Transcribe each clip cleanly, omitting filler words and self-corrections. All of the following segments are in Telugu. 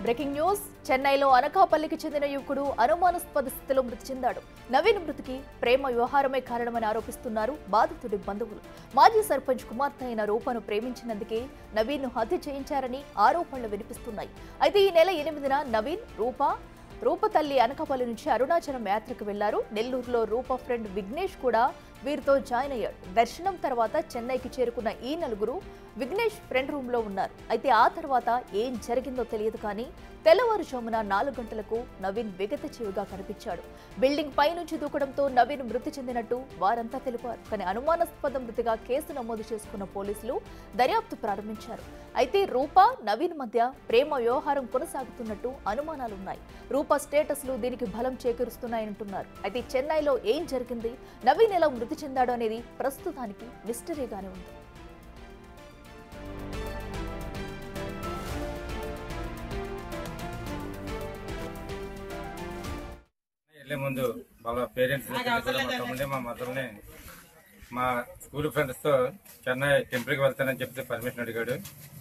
Breaking news. చెన్నైలో అనకాపల్లికి చెందిన యువకుడు అనుమానాస్పద స్థితిలో మృతి చెందాడు. నవీన్ మృతికి ప్రేమ వ్యవహారమే కారణమని ఆరోపిస్తున్నారు బాధితుడి బంధువులు. మాజీ సర్పంచ్ కుమార్తె అయిన రూపను ప్రేమించినందుకే నవీన్ను హత్య చేయించారని ఆరోపణలు వినిపిస్తున్నాయి. అయితే ఈ నెల 8న నవీన్, రూప తల్లి అనకాపల్లి నుంచి అరుణాచలం యాత్రకు వెళ్లారు. నెల్లూరులో రూప ఫ్రెండ్ విఘ్నేష్ కూడా వీరితో జాయిన్ అయ్యాడు. దర్శనం తర్వాత చెన్నైకి చేరుకున్న ఈ నలుగురు విఘ్నేష్ ఫ్రెండ్ రూమ్ లో ఉన్నారు. అయితే ఆ తర్వాత ఏం జరిగిందో తెలియదు కానీ తెల్లవారుజామున 4 గంటలకు నవీన్ విగతజీవిగా కనిపించాడు. బిల్డింగ్ పై నుంచి దూకడంతో నవీన్ మృతి చెందినట్టు వారంతా తెలిపారు. కానీ అనుమానాస్పద మృతిగా కేసు నమోదు చేసుకున్న పోలీసులు దర్యాప్తు ప్రారంభించారు. అయితే రూప, నవీన్ మధ్య ప్రేమ వ్యవహారం కొనసాగుతున్నట్టు అనుమానాలున్నాయి. రూప స్టేటస్లు దీనికి బలం చేకూరుస్తున్నాయంటున్నారు. అయితే చెన్నైలో ఏం జరిగింది, నవీన్ ఎలా మృతి చెందాడు అనేది ప్రస్తుతానికి మిస్టరీగానే ఉంది. వెళ్ళే ముందు వాళ్ళ పేరెంట్స్ మా తమ్ముడిని, మా మదర్ని, మా స్కూల్ ఫ్రెండ్స్తో చెన్నై టెంపుల్కి వెళ్తానని చెప్పి పర్మిషన్ అడిగాడు.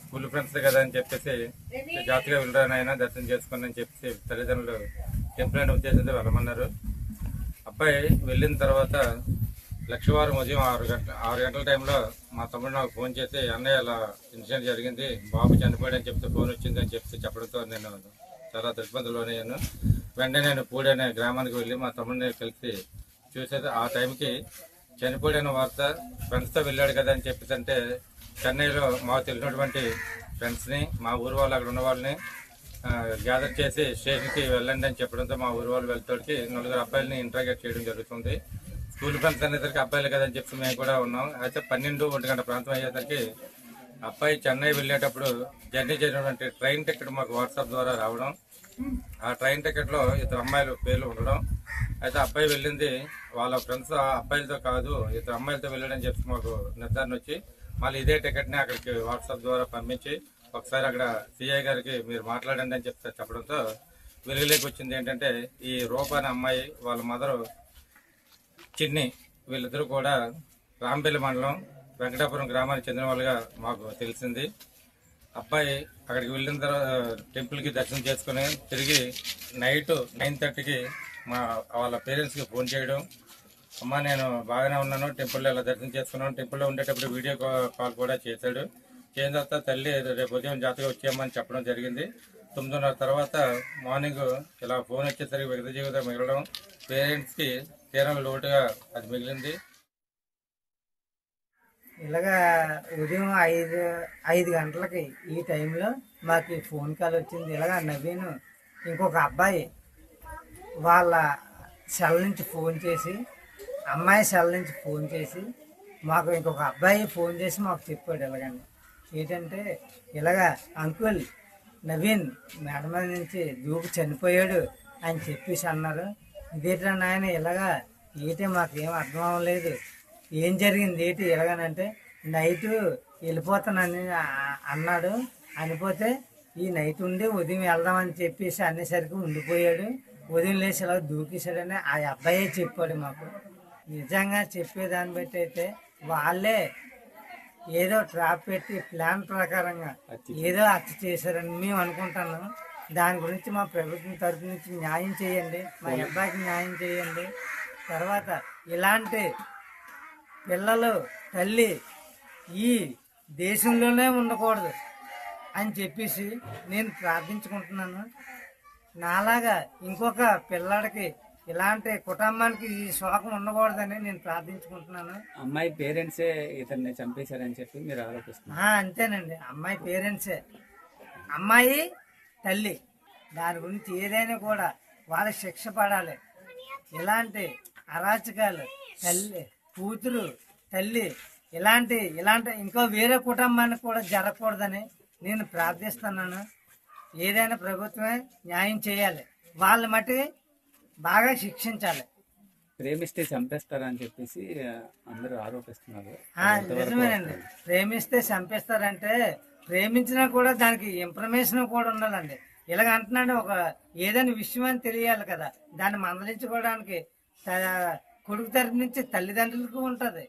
స్కూల్ ఫ్రెండ్స్ కదా అని చెప్పేసి జాతిగా వెళ్ళడానైనా దర్శనం చేసుకుని అని చెప్పేసి తల్లిదండ్రులు టెంపుల్ అనే ఉద్దేశంతో వెళ్ళమన్నారు. అబ్బాయి వెళ్ళిన తర్వాత లక్షవారం ఉదయం 6 గంటల టైంలో మా తమ్ముడు నాకు ఫోన్ చేసి, అన్నయ్య అలా ఇన్సిడెంట్ జరిగింది, బాబు చనిపోయాడని చెప్తే ఫోన్ వచ్చింది అని చెప్పి చెప్పడంతో నేను చాలా దిగ్బంధంలోనయ్యాను. వెంటనే నేను పూడి అనే గ్రామానికి వెళ్ళి మా తమ్ముడిని కలిసి చూసేది. ఆ టైంకి చనిపోయిన వార్త ఫ్రెండ్స్తో వెళ్ళాడు కదా అని చెప్పేసి అంటే చెన్నైలో మాకు తెలిసినటువంటి ఫ్రెండ్స్ని, మా ఊరు వాళ్ళు అక్కడ ఉన్న వాళ్ళని గ్యాదర్ చేసి స్టేషన్కి వెళ్ళండి అని చెప్పడంతో మా ఊరు వాళ్ళు వెళ్తాడికి 4 అబ్బాయిలని ఇంట్రాగేట్ చేయడం జరుగుతుంది. స్కూల్ ఫ్రెండ్స్ అనేసరికి అబ్బాయిలు కదా అని చెప్పి మేము కూడా ఉన్నాం. అయితే 12-1 గంట ప్రాంతం అయ్యేసరికి అబ్బాయి చెన్నై వెళ్ళేటప్పుడు జర్నీ చేసినటువంటి ట్రైన్ టికెట్ మాకు వాట్సాప్ ద్వారా రావడం, ఆ ట్రైన్ టికెట్ లో 2 అమ్మాయిల పేర్లు ఉండడం. అయితే అబ్బాయి వెళ్ళింది వాళ్ళ ఫ్రెండ్స్ అబ్బాయిలతో కాదు, 2 అమ్మాయిలతో వెళ్ళాడని చెప్పి మాకు నిర్ధారణ వచ్చి మళ్ళీ ఇదే టికెట్ ని అక్కడికి వాట్సాప్ ద్వారా పంపించి ఒకసారి అక్కడ సిఐ గారికి మీరు మాట్లాడండి అని చెప్పడంతో వెలుగులోకి వచ్చింది ఏంటంటే ఈ రూప అనే అమ్మాయి, వాళ్ళ మదరు చిన్ని, వీళ్ళిద్దరూ కూడా రాంపల్లి మండలం వెంకటాపురం గ్రామానికి చెందిన వాళ్ళుగా మాకు తెలిసింది. అబ్బాయి అక్కడికి వెళ్ళిన తర్వాత టెంపుల్కి దర్శనం చేసుకుని తిరిగి నైట్ 9:30కి వాళ్ళ పేరెంట్స్కి ఫోన్ చేయడం, అమ్మ నేను బాగానే ఉన్నాను, టెంపుల్లో ఇలా దర్శనం చేసుకున్నాను, టెంపుల్లో ఉండేటప్పుడు వీడియో కాల్ కూడా చేశాడు. చేసిన తర్వాత తల్లి రేపు ఉదయం జాతరగా వచ్చామని చెప్పడం జరిగింది. 9:30 తర్వాత మార్నింగ్ ఇలా ఫోన్ వచ్చేసరికి విగత జీవితం మిగలడం పేరెంట్స్కి తీరం లోటుగా అది మిగిలింది. ఇలాగా ఉదయం 5 గంటలకి ఈ టైంలో మాకు ఫోన్ కాల్ వచ్చింది. ఇలాగా నవీన్ ఇంకొక అబ్బాయి వాళ్ళ సెల్ నుంచి ఫోన్ చేసి, అమ్మాయి సెల్ నుంచి ఫోన్ చేసి మాకు ఇంకొక అబ్బాయి ఫోన్ చేసి మాకు చెప్పాడు. ఇలాగండి ఏంటంటే ఇలాగా అంకుల్ నవీన్ మేడ మీద నుంచి దూకి చనిపోయాడు అని చెప్పేసి అన్నారు. ఇదేంటా నాయన ఇలాగా ఏంటి మాకేం అర్థం అవ్వలేదు, ఏం జరిగింది ఏంటి ఎలాగనంటే నైట్ వెళ్ళిపోతానని అన్నాడు. అనిపోతే ఈ నైట్ ఉండి ఉదయం వెళ్దామని చెప్పేసి అనేసరికి ఉండిపోయాడు. ఉదయం లేచి ఇలా దూకేశాడని ఆ అబ్బాయే చెప్పాడు మాకు. నిజంగా చెప్పేదాన్ని బట్టి అయితే వాళ్ళే ఏదో ట్రాప్ పెట్టి ప్లాన్ ప్రకారంగా ఏదో హత్య చేశారని మేము అనుకుంటున్నాం. దాని గురించి మా ప్రభుత్వం తరఫు నుంచి న్యాయం చేయండి, మా అబ్బాయికి న్యాయం చేయండి. తర్వాత ఇలాంటి పిల్లలు తల్లి ఈ దేశంలోనే ఉండకూడదు అని చెప్పేసి నేను ప్రార్థించుకుంటున్నాను. నాలాగా ఇంకొక పిల్లాడికి ఇలాంటి కుటుంబానికి ఈ శోకం ఉండకూడదని నేను ప్రార్థించుకుంటున్నాను. అమ్మాయి పేరెంట్సే ఇతన్ని చంపేశారని చెప్పి మీరు ఆరోపిస్తున్నారు? అంతేనండి, అమ్మాయి పేరెంట్సే, అమ్మాయి తల్లి. దాని గురించి ఏదైనా కూడా వాళ్ళ శిక్ష పడాలి. ఇలాంటి అరాచకాలు తల్లి, కూతురు, తల్లి ఇలాంటి ఇంకో వేరే కుటుంబానికి కూడా జరగకూడదని నేను ప్రార్థిస్తున్నాను. ఏదైనా ప్రభుత్వమే న్యాయం చేయాలి, వాళ్ళ మట్టి బాగా శిక్షించాలి. ప్రేమిస్తే చంపేస్తారని చెప్పేసి అందరూ ఆరోపిస్తున్నారు. నిజమేనండి, ప్రేమిస్తే చంపేస్తారంటే ప్రేమించినా కూడా దానికి ఇన్ఫర్మేషన్ కూడా ఉండాలండి. ఇలాగ అంటున్నాడు, ఒక ఏదైనా విషయం అని తెలియాలి కదా, దాన్ని మందలించుకోవడానికి కొడుకు తరపు నుంచి తల్లిదండ్రులకు ఉంటుంది.